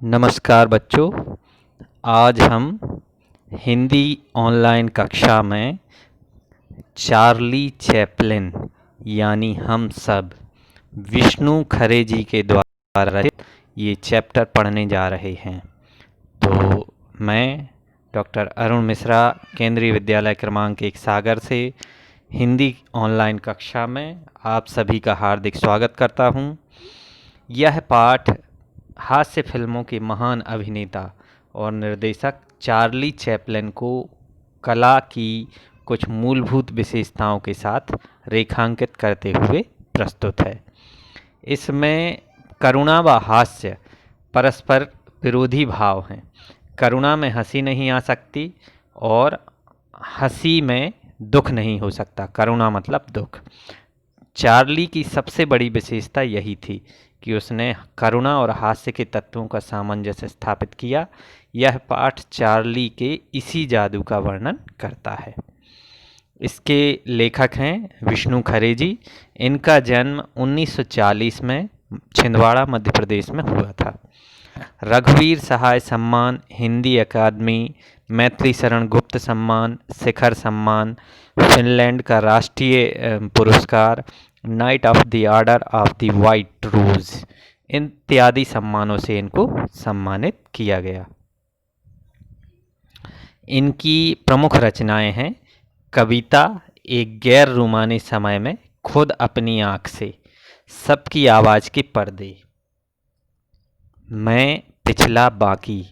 नमस्कार बच्चों। आज हम हिंदी ऑनलाइन कक्षा में चार्ली चैपलिन यानी हम सब विष्णु खरे जी के द्वारा रचित ये चैप्टर पढ़ने जा रहे हैं। तो मैं डॉक्टर अरुण मिश्रा केंद्रीय विद्यालय क्रमांक 1 सागर से हिंदी ऑनलाइन कक्षा में आप सभी का हार्दिक स्वागत करता हूँ। यह पाठ हास्य फिल्मों के महान अभिनेता और निर्देशक चार्ली चैपलिन को कला की कुछ मूलभूत विशेषताओं के साथ रेखांकित करते हुए प्रस्तुत है। इसमें करुणा व हास्य परस्पर विरोधी भाव हैं। करुणा में हंसी नहीं आ सकती और हंसी में दुख नहीं हो सकता। करुणा मतलब दुख। चार्ली की सबसे बड़ी विशेषता यही थी कि उसने करुणा और हास्य के तत्वों का सामंजस्य स्थापित किया। यह पाठ चार्ली के इसी जादू का वर्णन करता है। इसके लेखक हैं विष्णु खरे जी। इनका जन्म 1940 में छिंदवाड़ा मध्य प्रदेश में हुआ था। रघुवीर सहाय सम्मान, हिंदी अकादमी, मैत्री शरण गुप्त सम्मान, शिखर सम्मान, फिनलैंड का राष्ट्रीय पुरस्कार, knight of the order of the white rose इत्यादि सम्मानों से इनको सम्मानित किया गया। इनकी प्रमुख रचनाएं हैं कविता, एक गैर रूमानी समय में, खुद अपनी आँख से, सबकी आवाज़ के पर्दे, मैं पिछला बाकी।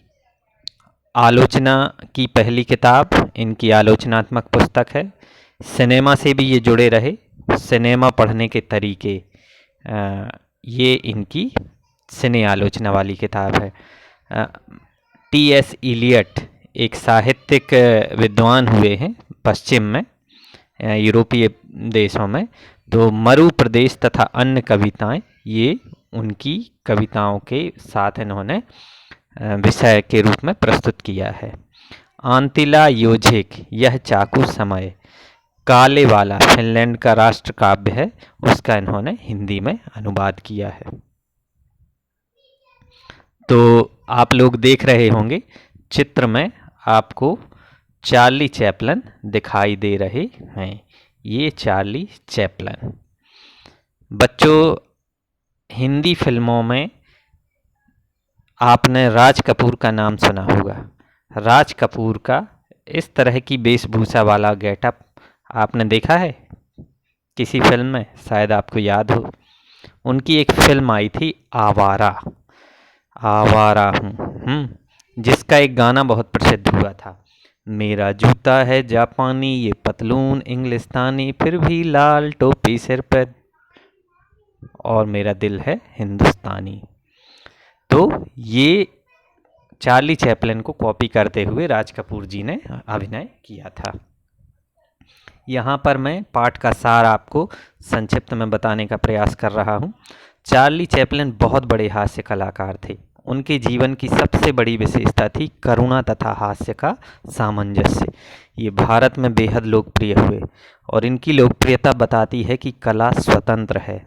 आलोचना की पहली किताब इनकी आलोचनात्मक पुस्तक है। सिनेमा से भी ये जुड़े रहे। सिनेमा पढ़ने के तरीके, ये इनकी सिने आलोचना वाली किताब है। टी.एस. इलियट एक साहित्यिक विद्वान हुए हैं पश्चिम में, यूरोपीय देशों में। तो मरु प्रदेश तथा अन्य कविताएं, ये उनकी कविताओं के साथ इन्होंने विषय के रूप में प्रस्तुत किया है। आंतिला योझेक, यह चाकू समय, काले वाला फिनलैंड का राष्ट्र काव्य है, उसका इन्होंने हिंदी में अनुवाद किया है। तो आप लोग देख रहे होंगे चित्र में आपको चार्ली चैपलिन दिखाई दे रहे हैं। ये चार्ली चैपलिन। बच्चों, हिंदी फिल्मों में आपने राज कपूर का नाम सुना होगा। राज कपूर का इस तरह की वेशभूषा वाला गेटअप आपने देखा है किसी फिल्म में? शायद आपको याद हो। उनकी एक फिल्म आई थी आवारा, आवारा हूँ, जिसका एक गाना बहुत प्रसिद्ध हुआ था। मेरा जूता है जापानी, ये पतलून इंग्लिस्तानी, फिर भी लाल टोपी सिर पे, और मेरा दिल है हिंदुस्तानी। तो ये चार्ली चैपलिन को कॉपी करते हुए राज कपूर जी ने अभिनय किया था। यहाँ पर मैं पाठ का सार आपको संक्षिप्त में बताने का प्रयास कर रहा हूँ। चार्ली चैपलिन बहुत बड़े हास्य कलाकार थे। उनके जीवन की सबसे बड़ी विशेषता थी करुणा तथा हास्य का सामंजस्य। ये भारत में बेहद लोकप्रिय हुए और इनकी लोकप्रियता बताती है कि कला स्वतंत्र है।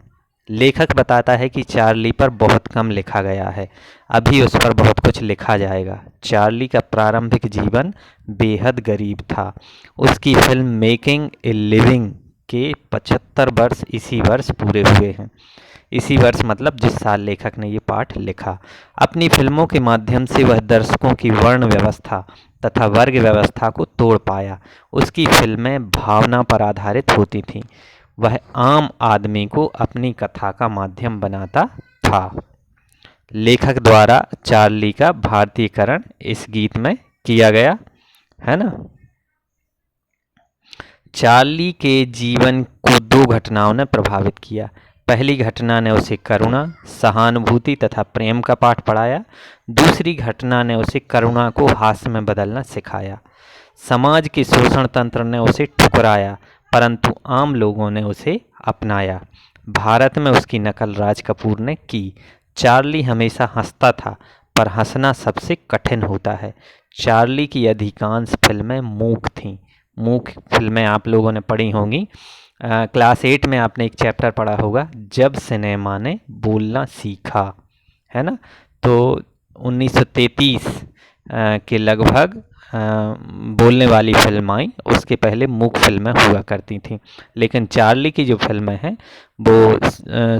लेखक बताता है कि चार्ली पर बहुत कम लिखा गया है, अभी उस पर बहुत कुछ लिखा जाएगा। चार्ली का प्रारंभिक जीवन बेहद गरीब था। उसकी फिल्म मेकिंग ए लिविंग के 75 वर्ष इसी वर्ष पूरे हुए हैं। इसी वर्ष मतलब जिस साल लेखक ने ये पाठ लिखा। अपनी फिल्मों के माध्यम से वह दर्शकों की वर्ण व्यवस्था तथा वर्ग व्यवस्था को तोड़ पाया। उसकी फिल्में भावना पर आधारित होती थीं। वह आम आदमी को अपनी कथा का माध्यम बनाता था। लेखक द्वारा चार्ली का भारतीयकरण इस गीत में किया गया है ना। चार्ली के जीवन को दो घटनाओं ने प्रभावित किया। पहली घटना ने उसे करुणा, सहानुभूति तथा प्रेम का पाठ पढ़ाया। दूसरी घटना ने उसे करुणा को हास्य में बदलना सिखाया। समाज के शोषण तंत्र ने उसे ठुकराया, परंतु आम लोगों ने उसे अपनाया। भारत में उसकी नकल राज कपूर ने की। चार्ली हमेशा हंसता था, पर हंसना सबसे कठिन होता है। चार्ली की अधिकांश फिल्में मूक थीं। मूक फिल्में आप लोगों ने पढ़ी होंगी। क्लास 8 में आपने एक चैप्टर पढ़ा होगा, जब सिनेमा ने बोलना सीखा, है ना। तो 1933 के लगभग बोलने वाली फिल्म आई। उसके पहले मूक फिल्में हुआ करती थीं, लेकिन चार्ली की जो फिल्में हैं वो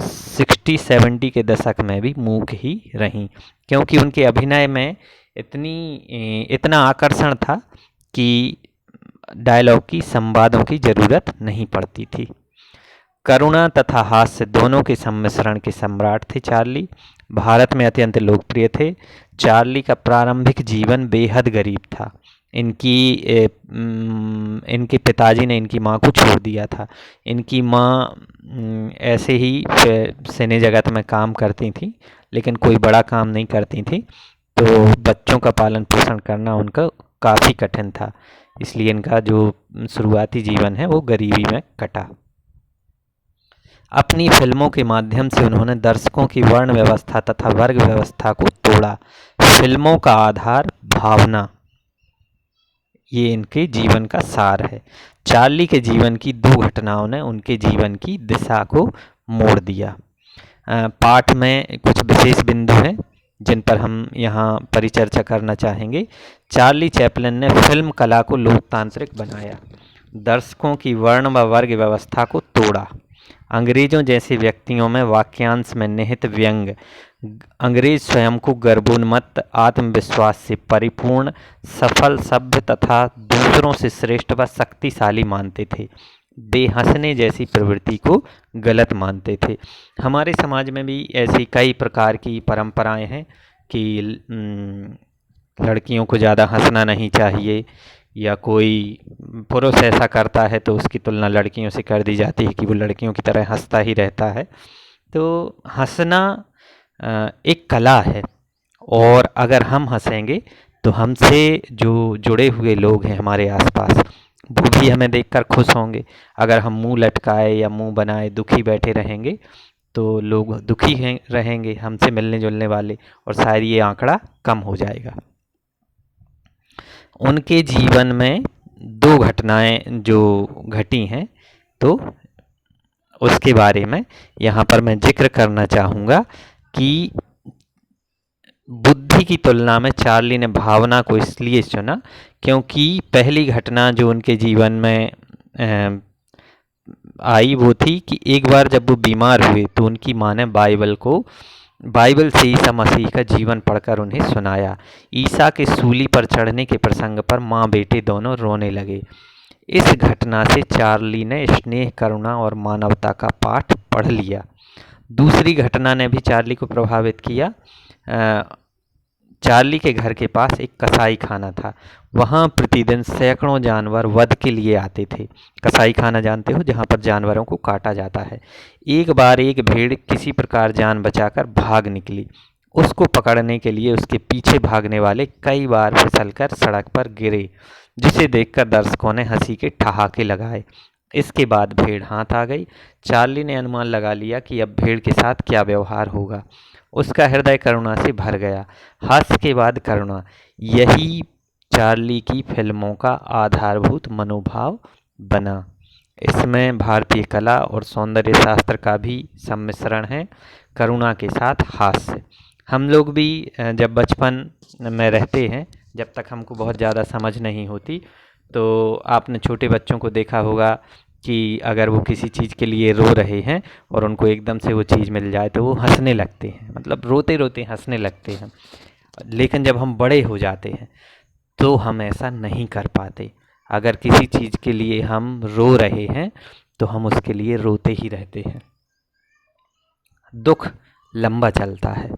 60-70 के दशक में भी मूक ही रहीं, क्योंकि उनके अभिनय में इतना आकर्षण था कि डायलॉग की, संवादों की ज़रूरत नहीं पड़ती थी। करुणा तथा हास्य दोनों के सम्मिश्रण के सम्राट थे चार्ली। भारत में अत्यंत लोकप्रिय थे। चार्ली का प्रारंभिक जीवन बेहद गरीब था। इनके पिताजी ने इनकी माँ को छोड़ दिया था। इनकी माँ ऐसे ही सिने जगत में काम करती थी, लेकिन कोई बड़ा काम नहीं करती थी, तो बच्चों का पालन पोषण करना उनका काफ़ी कठिन था। इसलिए इनका जो शुरुआती जीवन है वो गरीबी में कटा। अपनी फिल्मों के माध्यम से उन्होंने दर्शकों की वर्ण व्यवस्था तथा वर्ग व्यवस्था को तोड़ा। फिल्मों का आधार भावना, ये इनके जीवन का सार है। चार्ली के जीवन की दो घटनाओं ने उनके जीवन की दिशा को मोड़ दिया। पाठ में कुछ विशेष बिंदु हैं जिन पर हम यहाँ परिचर्चा करना चाहेंगे। चार्ली चैपलिन ने फिल्म कला को लोकतांत्रिक बनाया, दर्शकों की वर्ण व वर्ग व्यवस्था को तोड़ा, अंग्रेजों जैसे व्यक्तियों में वाक्यांश में निहित व्यंग, अंग्रेज स्वयं को गर्वोन्मत्त, आत्मविश्वास से परिपूर्ण, सफल, सभ्य तथा दूसरों से श्रेष्ठ व शक्तिशाली मानते थे, बेहंसने जैसी प्रवृत्ति को गलत मानते थे। हमारे समाज में भी ऐसी कई प्रकार की परंपराएं हैं कि लड़कियों को ज़्यादा हंसना नहीं चाहिए, या कोई पुरुष ऐसा करता है तो उसकी तुलना लड़कियों से कर दी जाती है कि वो लड़कियों की तरह हंसता ही रहता है। तो हंसना एक कला है, और अगर हम हंसेंगे तो हमसे जो जुड़े हुए लोग हैं हमारे आसपास, वो भी हमें देखकर खुश होंगे। अगर हम मुंह लटकाए या मुंह बनाए दुखी बैठे रहेंगे तो लोग दुखी रहेंगे हमसे मिलने जुलने वाले, और शायद ये आंकड़ा कम हो जाएगा। उनके जीवन में दो घटनाएं जो घटी हैं, तो उसके बारे में यहाँ पर मैं जिक्र करना चाहूँगा कि बुद्धि की तुलना में चार्ली ने भावना को इसलिए चुना क्योंकि पहली घटना जो उनके जीवन में आई वो थी कि एक बार जब वो बीमार हुए तो उनकी माँ ने बाइबल से ईसा मसीह का जीवन पढ़कर उन्हें सुनाया। ईसा के सूली पर चढ़ने के प्रसंग पर माँ बेटे दोनों रोने लगे। इस घटना से चार्ली ने स्नेह, करुणा और मानवता का पाठ पढ़ लिया। दूसरी घटना ने भी चार्ली को प्रभावित किया। चार्ली के घर के पास एक कसाई खाना था। वहाँ प्रतिदिन सैकड़ों जानवर वध के लिए आते थे। कसाई खाना जानते हो, जहाँ पर जानवरों को काटा जाता है। एक बार एक भेड़ किसी प्रकार जान बचाकर भाग निकली। उसको पकड़ने के लिए उसके पीछे भागने वाले कई बार फिसलकर सड़क पर गिरे, जिसे देखकर दर्शकों ने हंसी के ठहाके लगाए। इसके बाद भेड़ हाथ आ गई। चार्ली ने अनुमान लगा लिया कि अब भेड़ के साथ क्या व्यवहार होगा। उसका हृदय करुणा से भर गया। हास्य के बाद करुणा, यही चार्ली की फिल्मों का आधारभूत मनोभाव बना। इसमें भारतीय कला और सौंदर्य शास्त्र का भी सम्मिश्रण है, करुणा के साथ हास्य। हम लोग भी जब बचपन में रहते हैं, जब तक हमको बहुत ज़्यादा समझ नहीं होती, तो आपने छोटे बच्चों को देखा होगा कि अगर वो किसी चीज़ के लिए रो रहे हैं और उनको एकदम से वो चीज़ मिल जाए तो वो हंसने लगते हैं, मतलब रोते रोते हंसने लगते हैं। लेकिन जब हम बड़े हो जाते हैं तो हम ऐसा नहीं कर पाते। अगर किसी चीज़ के लिए हम रो रहे हैं तो हम उसके लिए रोते ही रहते हैं। दुख लंबा चलता है।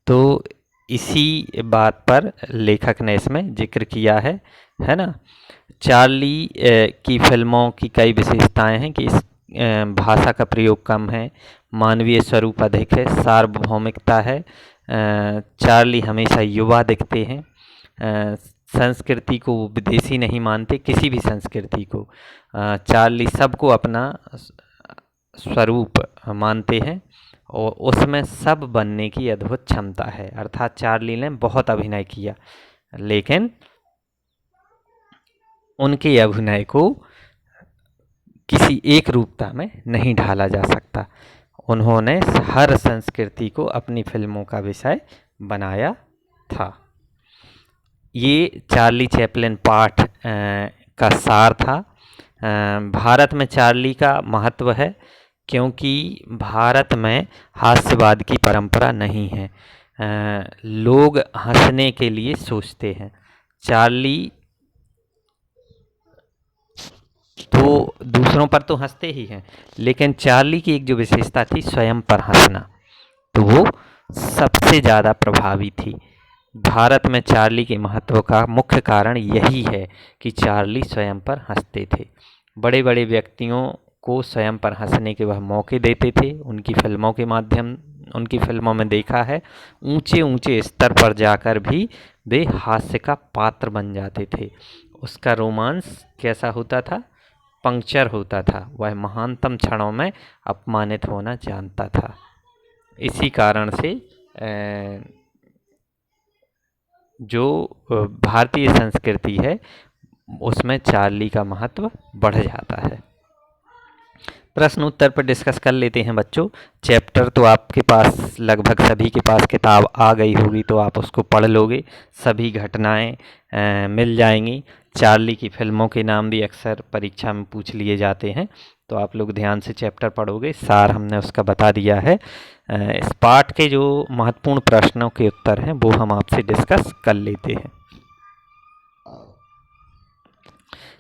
तो इसी बात पर लेखक ने इसमें जिक्र किया है ना। चार्ली की फिल्मों की कई विशेषताएं हैं कि इस भाषा का प्रयोग कम है, मानवीय स्वरूप अधिक है, सार्वभौमिकता है। चार्ली हमेशा युवा दिखते हैं। संस्कृति को विदेशी नहीं मानते, किसी भी संस्कृति को। चार्ली सबको अपना स्वरूप मानते हैं और उसमें सब बनने की अद्भुत क्षमता है। अर्थात चार्ली ने बहुत अभिनय किया, लेकिन उनके अभिनय को किसी एक रूपता में नहीं ढाला जा सकता। उन्होंने हर संस्कृति को अपनी फिल्मों का विषय बनाया था। ये चार्ली चैपलिन पाठ का सार था। भारत में चार्ली का महत्व है क्योंकि भारत में हास्यवाद की परंपरा नहीं है। लोग हंसने के लिए सोचते हैं। चार्ली तो दूसरों पर तो हंसते ही हैं, लेकिन चार्ली की एक जो विशेषता थी स्वयं पर हंसना, तो वो सबसे ज़्यादा प्रभावी थी। भारत में चार्ली के महत्व का मुख्य कारण यही है कि चार्ली स्वयं पर हंसते थे। बड़े बड़े व्यक्तियों को स्वयं पर हंसने के वह मौके देते थे। उनकी फिल्मों में देखा है, ऊंचे ऊंचे स्तर पर जाकर भी वे हास्य का पात्र बन जाते थे। उसका रोमांस कैसा होता था? पंक्चर होता था। वह महानतम क्षणों में अपमानित होना जानता था। इसी कारण से जो भारतीय संस्कृति है उसमें चार्ली का महत्व बढ़ जाता है। प्रश्न उत्तर पर डिस्कस कर लेते हैं बच्चों। चैप्टर तो आपके पास लगभग सभी के पास किताब आ गई होगी, तो आप उसको पढ़ लोगे। सभी घटनाएं मिल जाएंगी। चार्ली की फिल्मों के नाम भी अक्सर परीक्षा में पूछ लिए जाते हैं, तो आप लोग ध्यान से चैप्टर पढ़ोगे। सार हमने उसका बता दिया है। इस पाठ के जो महत्वपूर्ण प्रश्नों के उत्तर हैं वो हम आपसे डिस्कस कर लेते हैं।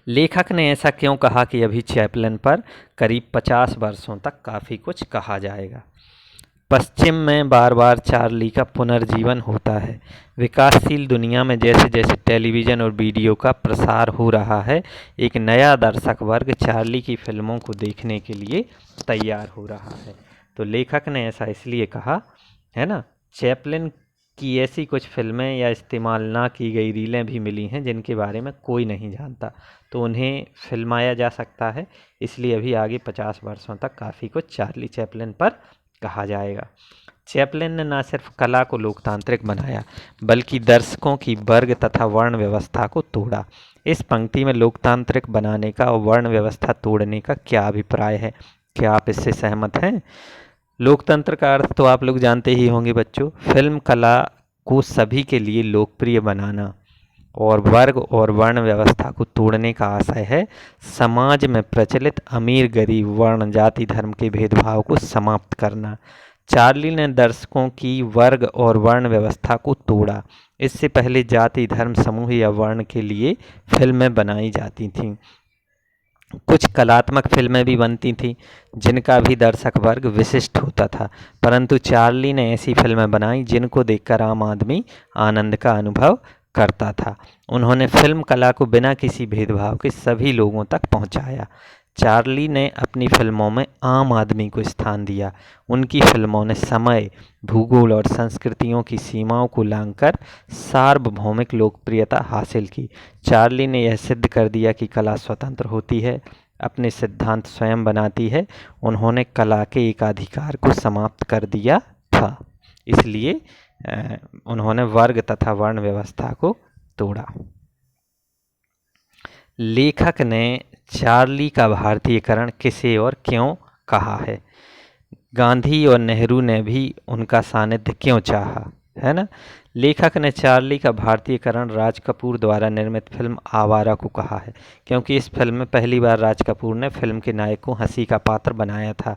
लेखक ने ऐसा क्यों कहा कि अभी चैपलिन पर करीब 50 वर्षों तक काफ़ी कुछ कहा जाएगा? पश्चिम में बार बार चार्ली का पुनर्जीवन होता है। विकासशील दुनिया में जैसे जैसे टेलीविज़न और वीडियो का प्रसार हो रहा है, एक नया दर्शक वर्ग चार्ली की फिल्मों को देखने के लिए तैयार हो रहा है। तो लेखक ने ऐसा इसलिए कहा, है ना। चैपलिन की ऐसी कुछ फिल्में या इस्तेमाल ना की गई रीलें भी मिली हैं जिनके बारे में कोई नहीं जानता, तो उन्हें फिल्माया जा सकता है। इसलिए अभी आगे 50 वर्षों तक काफ़ी कुछ चार्ली चैपलिन पर कहा जाएगा। चैपलिन ने न सिर्फ कला को लोकतांत्रिक बनाया, बल्कि दर्शकों की वर्ग तथा वर्ण व्यवस्था को तोड़ा। इस पंक्ति में लोकतांत्रिक बनाने का और वर्ण व्यवस्था तोड़ने का क्या अभिप्राय है? क्या आप इससे सहमत हैं? लोकतंत्र का अर्थ तो आप लोग जानते ही होंगे बच्चों। फिल्म कला को सभी के लिए लोकप्रिय बनाना, और वर्ग और वर्ण व्यवस्था को तोड़ने का आशय है समाज में प्रचलित अमीर गरीब वर्ण जाति धर्म के भेदभाव को समाप्त करना। चार्ली ने दर्शकों की वर्ग और वर्ण व्यवस्था को तोड़ा। इससे पहले जाति धर्म समूह या वर्ण के लिए फिल्में बनाई जाती थीं। कुछ कलात्मक फिल्में भी बनती थीं जिनका भी दर्शक वर्ग विशिष्ट होता था, परंतु चार्ली ने ऐसी फिल्में बनाई जिनको देखकर आम आदमी आनंद का अनुभव करता था। उन्होंने फिल्म कला को बिना किसी भेदभाव के सभी लोगों तक पहुंचाया। चार्ली ने अपनी फिल्मों में आम आदमी को स्थान दिया। उनकी फिल्मों ने समय, भूगोल और संस्कृतियों की सीमाओं को लांघकर सार्वभौमिक लोकप्रियता हासिल की। चार्ली ने यह सिद्ध कर दिया कि कला स्वतंत्र होती है, अपने सिद्धांत स्वयं बनाती है। उन्होंने कला के एकाधिकार को समाप्त कर दिया था, इसलिए उन्होंने वर्ग तथा वर्ण व्यवस्था को तोड़ा। लेखक ने चार्ली का भारतीयकरण किसे और क्यों कहा है? गांधी और नेहरू ने भी उनका सानिध्य क्यों चाहा, है ना। लेखक ने चार्ली का भारतीयकरण राज कपूर द्वारा निर्मित फिल्म आवारा को कहा है, क्योंकि इस फिल्म में पहली बार राज कपूर ने फिल्म के नायक को हंसी का पात्र बनाया था।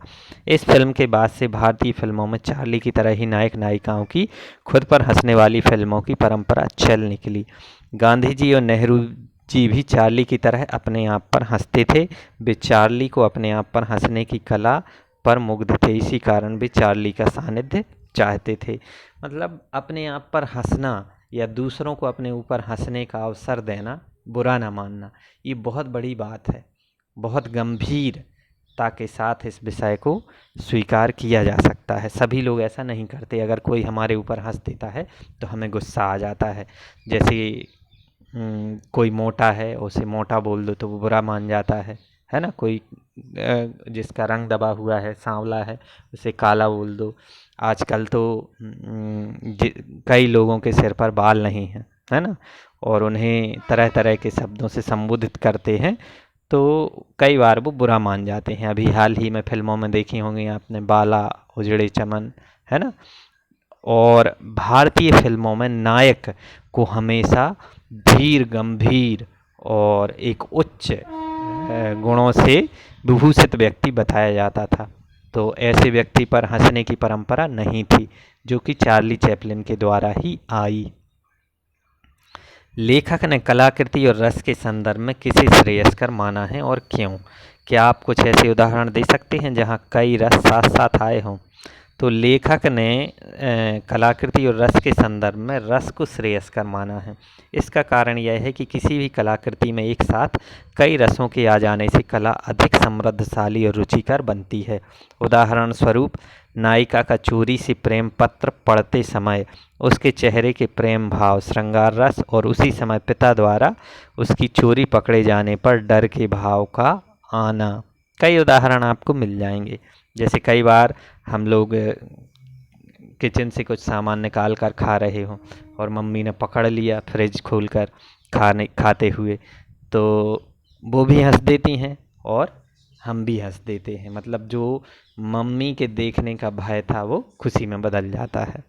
इस फिल्म के बाद से भारतीय फिल्मों में चार्ली की तरह ही नायक नायिकाओं की खुद पर हंसने वाली फिल्मों की परंपरा चल निकली। गांधी जी और नेहरू जी भी चार्ली की तरह अपने आप पर हंसते थे। वे चार्ली को अपने आप पर हंसने की कला पर मुग्ध थे, इसी कारण भी चार्ली का सानिध्य चाहते थे। मतलब अपने आप पर हंसना या दूसरों को अपने ऊपर हंसने का अवसर देना, बुरा ना मानना, ये बहुत बड़ी बात है। बहुत गंभीरता के साथ इस विषय को स्वीकार किया जा सकता है। सभी लोग ऐसा नहीं करते। अगर कोई हमारे ऊपर हंस देता है तो हमें गुस्सा आ जाता है। जैसे कोई मोटा है, उसे मोटा बोल दो तो वो बुरा मान जाता है ना। कोई जिसका रंग दबा हुआ है, सांवला है, उसे काला बोल दो। आजकल तो कई लोगों के सिर पर बाल नहीं हैं, है ना, और उन्हें तरह तरह के शब्दों से संबोधित करते हैं, तो कई बार वो बुरा मान जाते हैं। अभी हाल ही में फिल्मों में देखी होंगी आपने, बाला उजड़े चमन, है ना। और भारतीय फिल्मों में नायक को हमेशा धीर, गंभीर और एक उच्च गुणों से विभूषित व्यक्ति बताया जाता था। तो ऐसे व्यक्ति पर हंसने की परंपरा नहीं थी, जो कि चार्ली चैपलिन के द्वारा ही आई। लेखक ने कलाकृति और रस के संदर्भ में किसे श्रेयस्कर माना है और क्यों? क्या आप कुछ ऐसे उदाहरण दे सकते हैं जहां कई रस साथ साथ आए हों? तो लेखक ने कलाकृति और रस के संदर्भ में रस को श्रेयस्कर माना है। इसका कारण यह है कि किसी भी कलाकृति में एक साथ कई रसों के आ जाने से कला अधिक समृद्धशाली और रुचिकर बनती है। उदाहरण स्वरूप, नायिका का चोरी से प्रेम पत्र पढ़ते समय उसके चेहरे के प्रेम भाव, श्रृंगार रस और उसी समय पिता द्वारा उसकी चोरी पकड़े जाने पर डर के भाव का आना। कई उदाहरण आपको मिल जाएंगे। जैसे कई बार हम लोग किचन से कुछ सामान निकाल कर खा रहे हों और मम्मी ने पकड़ लिया फ्रिज खोलकर खाते हुए, तो वो भी हंस देती हैं और हम भी हंस देते हैं। मतलब जो मम्मी के देखने का भय था वो खुशी में बदल जाता है।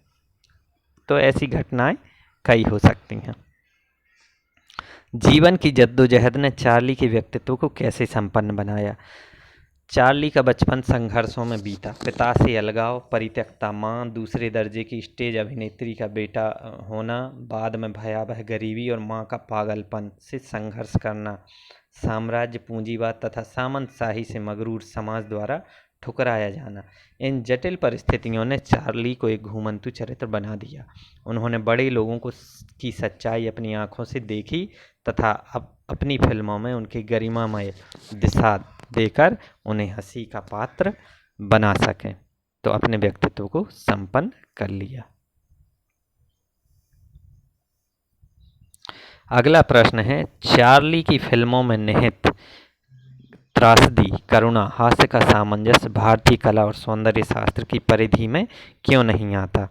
तो ऐसी घटनाएं कई हो सकती हैं। जीवन की जद्दोजहद ने चार्ली के व्यक्तित्व को कैसे संपन्न बनाया? चार्ली का बचपन संघर्षों में बीता। पिता से अलगाव, परित्यक्ता माँ, दूसरे दर्जे की स्टेज अभिनेत्री का बेटा होना, बाद में भयावह गरीबी और माँ का पागलपन से संघर्ष करना, साम्राज्य, पूंजीवाद तथा सामंतशाही से मगरूर समाज द्वारा ठुकराया जाना। इन जटिल परिस्थितियों ने चार्ली को एक घूमंतु चरित्र बना दिया। उन्होंने बड़े लोगों की सच्चाई अपनी आंखों से देखी तथा अपनी फिल्मों में उनकी गरिमामय दिशा देकर उन्हें हंसी का पात्र बना सकें, तो अपने व्यक्तित्व को संपन्न कर लिया। अगला प्रश्न है, चार्ली की फिल्मों में निहित त्रासदी, करुणा, हास्य का सामंजस्य भारतीय कला और सौंदर्य शास्त्र की परिधि में क्यों नहीं आता?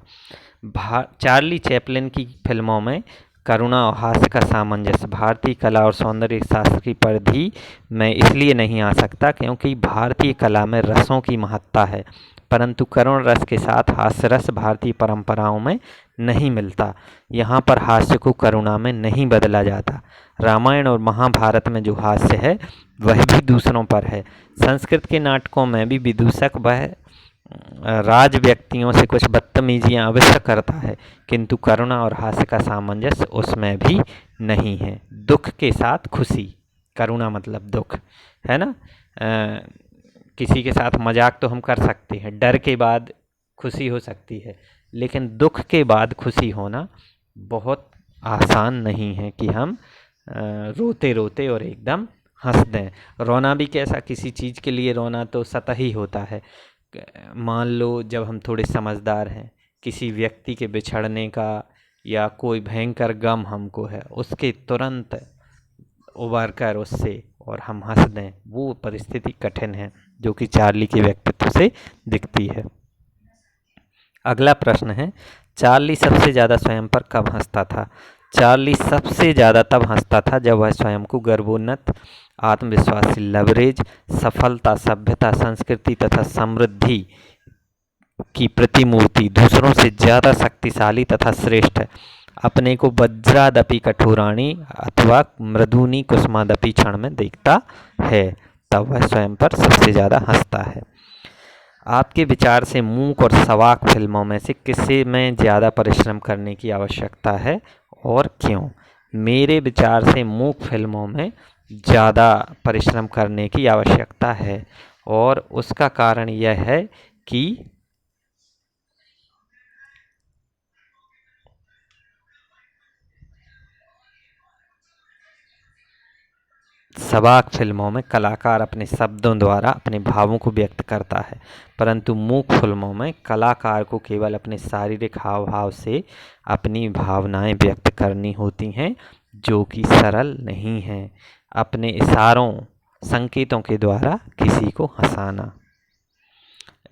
चार्ली चैपलिन की फिल्मों में करुणा और हास्य का सामंजस्य भारतीय कला और सौंदर्य शास्त्र की परिधि में इसलिए नहीं आ सकता क्योंकि भारतीय कला में रसों की महत्ता है, परंतु करुण रस के साथ हास्य रस भारतीय परंपराओं में नहीं मिलता। यहाँ पर हास्य को करुणा में नहीं बदला जाता। रामायण और महाभारत में जो हास्य है वह भी दूसरों पर है। संस्कृत के नाटकों में भी विदूषक वह राज व्यक्तियों से कुछ बदतमीजियाँ अवश्य करता है, किंतु करुणा और हास्य का सामंजस्य उसमें भी नहीं है। दुख के साथ खुशी, करुणा मतलब दुख, है ना। किसी के साथ मजाक तो हम कर सकते हैं, डर के बाद खुशी हो सकती है, लेकिन दुख के बाद खुशी होना बहुत आसान नहीं है कि हम रोते रोते और एकदम हंस दें। रोना भी कैसा, किसी चीज़ के लिए रोना तो सतही होता है। मान लो जब हम थोड़े समझदार हैं, किसी व्यक्ति के बिछड़ने का या कोई भयंकर गम हमको है, उसके तुरंत उबर कर उससे और हम हंस दें, वो परिस्थिति कठिन है जो कि चार्ली के व्यक्तित्व से दिखती है। अगला प्रश्न है, चार्ली सबसे ज़्यादा स्वयं पर कब हंसता था? चार्ली सबसे ज़्यादा तब हंसता था जब वह स्वयं को गर्वोन्नत, आत्मविश्वासी, लवरेज, सफलता, सभ्यता, संस्कृति तथा समृद्धि की प्रतिमूर्ति, दूसरों से ज़्यादा शक्तिशाली तथा श्रेष्ठ, अपने को वज्रादपि कठोराणी अथवा मृदुनी कुसुमादपि क्षण में देखता है, तब वह स्वयं पर सबसे ज़्यादा हंसता है। आपके विचार से मूक और सवाक फिल्मों में से किसे में ज़्यादा परिश्रम करने की आवश्यकता है और क्यों? मेरे विचार से मूक फिल्मों में ज़्यादा परिश्रम करने की आवश्यकता है और उसका कारण यह है कि सवाक फिल्मों में कलाकार अपने शब्दों द्वारा अपने भावों को व्यक्त करता है, परंतु मूक फिल्मों में कलाकार को केवल अपने शारीरिक हाव भाव से अपनी भावनाएं व्यक्त करनी होती हैं, जो कि सरल नहीं है। अपने इशारों, संकेतों के द्वारा किसी को हंसाना।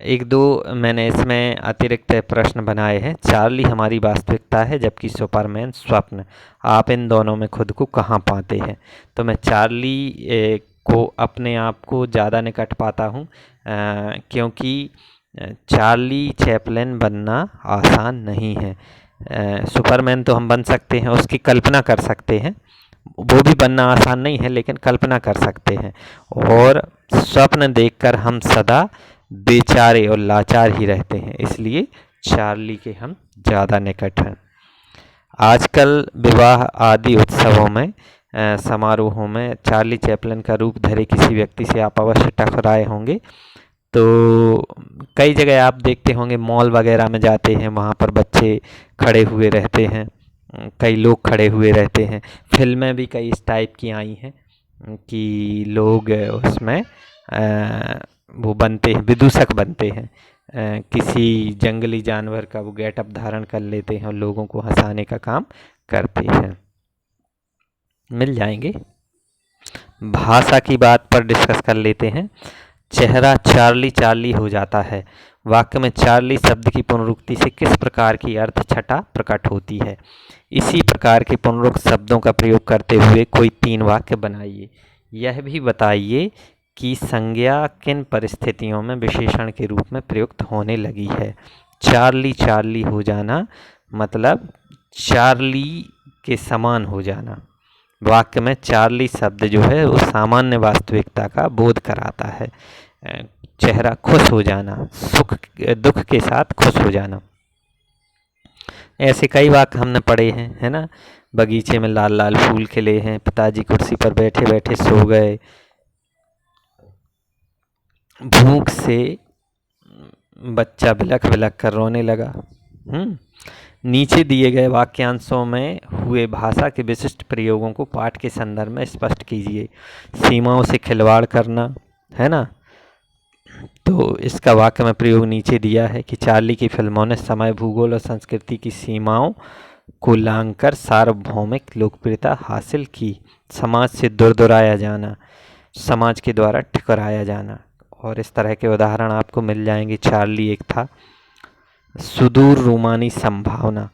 एक दो मैंने इसमें अतिरिक्त प्रश्न बनाए हैं। चार्ली हमारी वास्तविकता है जबकि सुपरमैन स्वप्न। आप इन दोनों में खुद को कहाँ पाते हैं? तो मैं चार्ली को अपने आप को ज़्यादा निकट पाता हूँ, क्योंकि चार्ली चैपलिन बनना आसान नहीं है। सुपरमैन तो हम बन सकते हैं, उसकी कल्पना कर सकते हैं, वो भी बनना आसान नहीं है, लेकिन कल्पना कर सकते हैं। और स्वप्न देखकर हम सदा बेचारे और लाचार ही रहते हैं, इसलिए चार्ली के हम ज़्यादा निकट हैं। आजकल विवाह आदि उत्सवों में समारोहों में चार्ली चैपलिन का रूप धरे किसी व्यक्ति से आप अवश्य टकराए होंगे। तो कई जगह आप देखते होंगे, मॉल वगैरह में जाते हैं, वहाँ पर बच्चे खड़े हुए रहते हैं, कई लोग खड़े हुए रहते हैं। फिल्में भी कई इस टाइप की आई हैं कि लोग उसमें वो बनते हैं, विदूषक बनते हैं, किसी जंगली जानवर का वो गेटअप धारण कर लेते हैं और लोगों को हंसाने का काम करते हैं। मिल जाएंगे। भाषा की बात पर डिस्कस कर लेते हैं। चेहरा चार्ली चार्ली हो जाता है। वाक्य में चार्ली शब्द की पुनरुक्ति से किस प्रकार की अर्थ छटा प्रकट होती है? इसी प्रकार के पुनरुक्त शब्दों का प्रयोग करते हुए कोई 3 वाक्य बनाइए। यह भी बताइए कि संज्ञा किन परिस्थितियों में विशेषण के रूप में प्रयुक्त होने लगी है। चार्ली चार्ली हो जाना मतलब चार्ली के समान हो जाना। वाक्य में चार्ली शब्द जो है वो सामान्य वास्तविकता का बोध कराता है। चेहरा खुश हो जाना, सुख दुख के साथ खुश हो जाना। ऐसे कई वाक्य हमने पढ़े हैं, है ना। बगीचे में लाल लाल फूल खिले हैं, पिताजी कुर्सी पर बैठे बैठे सो गए, भूख से बच्चा बिलख बिलख कर रोने लगा। नीचे दिए गए वाक्यांशों में हुए भाषा के विशिष्ट प्रयोगों को पाठ के संदर्भ में स्पष्ट कीजिए। सीमाओं से खिलवाड़ करना, है ना, तो इसका वाक्य में प्रयोग नीचे दिया है कि चार्ली की फिल्मों ने समय, भूगोल और संस्कृति की सीमाओं को लांघकर सार्वभौमिक लोकप्रियता हासिल की। समाज से दुराया जाना, समाज के द्वारा ठुकराया जाना, और इस तरह के उदाहरण आपको मिल जाएंगे। चार्ली एक था। सुदूर रूमानी संभावना,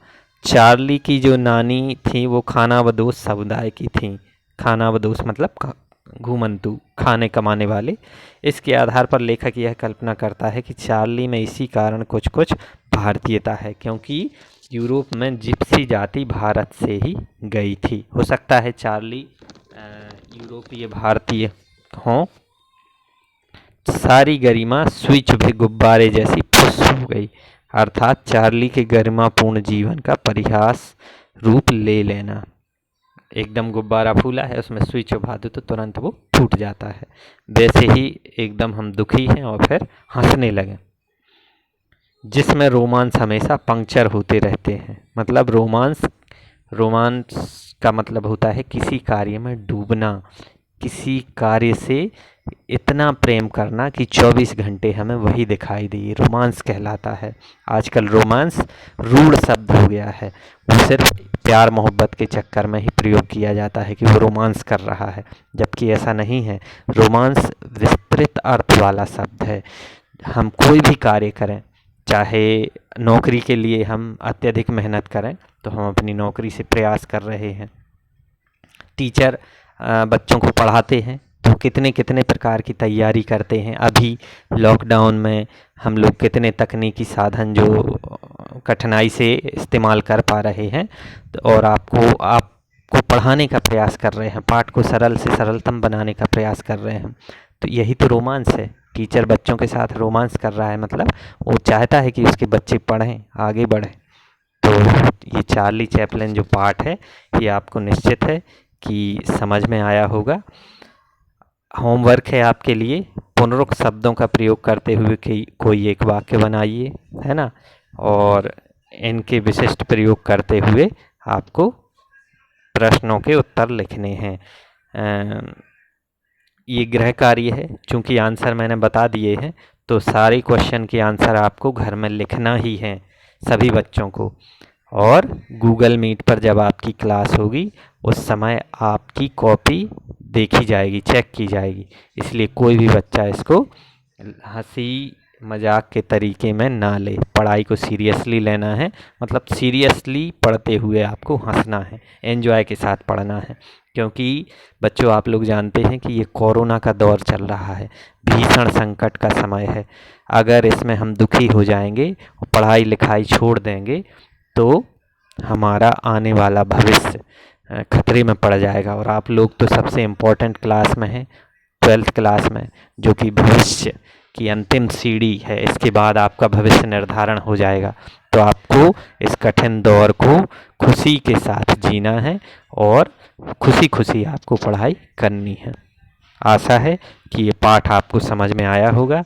चार्ली की जो नानी थी वो खानाबदोश समुदाय की थी। खानाबदोश मतलब घूमंतू, खाने कमाने वाले। इसके आधार पर लेखक यह कल्पना करता है कि चार्ली में इसी कारण कुछ कुछ भारतीयता है, क्योंकि यूरोप में जिप्सी जाति भारत से ही गई थी। हो सकता है चार्ली यूरोपीय भारतीय हों। सारी गरिमा सुई चुभे गुब्बारे जैसी फुस हो गई, अर्थात चार्ली के गरिमापूर्ण जीवन का परिहास रूप ले लेना। एकदम गुब्बारा फूला है, उसमें सुई चुभा दो तो तुरंत वो फूट जाता है। वैसे ही एकदम हम दुखी हैं और फिर हंसने लगे। जिसमें रोमांस हमेशा पंक्चर होते रहते हैं, मतलब रोमांस का मतलब होता है किसी कार्य में डूबना, किसी कार्य से इतना प्रेम करना कि 24 घंटे हमें वही दिखाई दे, रोमांस कहलाता है। आजकल रोमांस रूढ़ शब्द हो गया है, वो सिर्फ प्यार मोहब्बत के चक्कर में ही प्रयोग किया जाता है कि वो रोमांस कर रहा है, जबकि ऐसा नहीं है। रोमांस विस्तृत अर्थ वाला शब्द है। हम कोई भी कार्य करें, चाहे नौकरी के लिए हम अत्यधिक मेहनत करें तो हम अपनी नौकरी से प्रयास कर रहे हैं। टीचर बच्चों को पढ़ाते हैं तो कितने कितने प्रकार की तैयारी करते हैं। अभी लॉकडाउन में हम लोग कितने तकनीकी साधन जो कठिनाई से इस्तेमाल कर पा रहे हैं, और आपको पढ़ाने का प्रयास कर रहे हैं, पाठ को सरल से सरलतम बनाने का प्रयास कर रहे हैं। तो यही तो रोमांस है। टीचर बच्चों के साथ रोमांस कर रहा है, मतलब वो चाहता है कि उसके बच्चे पढ़ें, आगे बढ़ें। तो ये चार्ली चैपलिन जो पाठ है ये आपको निश्चित है कि समझ में आया होगा। होमवर्क है आपके लिए, पुनरुक्त शब्दों का प्रयोग करते हुए कोई एक वाक्य बनाइए, है ना, और इनके विशिष्ट प्रयोग करते हुए आपको प्रश्नों के उत्तर लिखने हैं। ये गृह कार्य है, चूँकि आंसर मैंने बता दिए हैं तो सारे क्वेश्चन के आंसर आपको घर में लिखना ही है सभी बच्चों को। और गूगल मीट पर जब आपकी क्लास होगी उस समय आपकी कॉपी देखी जाएगी, चेक की जाएगी, इसलिए कोई भी बच्चा इसको हंसी मजाक के तरीके में ना ले। पढ़ाई को सीरियसली लेना है, मतलब सीरियसली पढ़ते हुए आपको हंसना है, एंजॉय के साथ पढ़ना है। क्योंकि बच्चों आप लोग जानते हैं कि ये कोरोना का दौर चल रहा है, भीषण संकट का समय है। अगर इसमें हम दुखी हो जाएंगे और पढ़ाई लिखाई छोड़ देंगे तो हमारा आने वाला भविष्य खतरे में पड़ जाएगा। और आप लोग तो सबसे इम्पोर्टेंट क्लास में हैं, 12th क्लास में, जो कि भविष्य की अंतिम सीढ़ी है। इसके बाद आपका भविष्य निर्धारण हो जाएगा। तो आपको इस कठिन दौर को खुशी के साथ जीना है और खुशी खुशी आपको पढ़ाई करनी है। आशा है कि ये पाठ आपको समझ में आया होगा।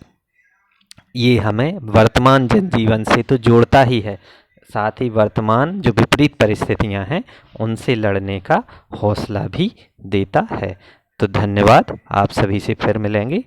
ये हमें वर्तमान जनजीवन से तो जोड़ता ही है, साथ ही वर्तमान जो विपरीत परिस्थितियां हैं उनसे लड़ने का हौसला भी देता है। तो धन्यवाद, आप सभी से फिर मिलेंगे।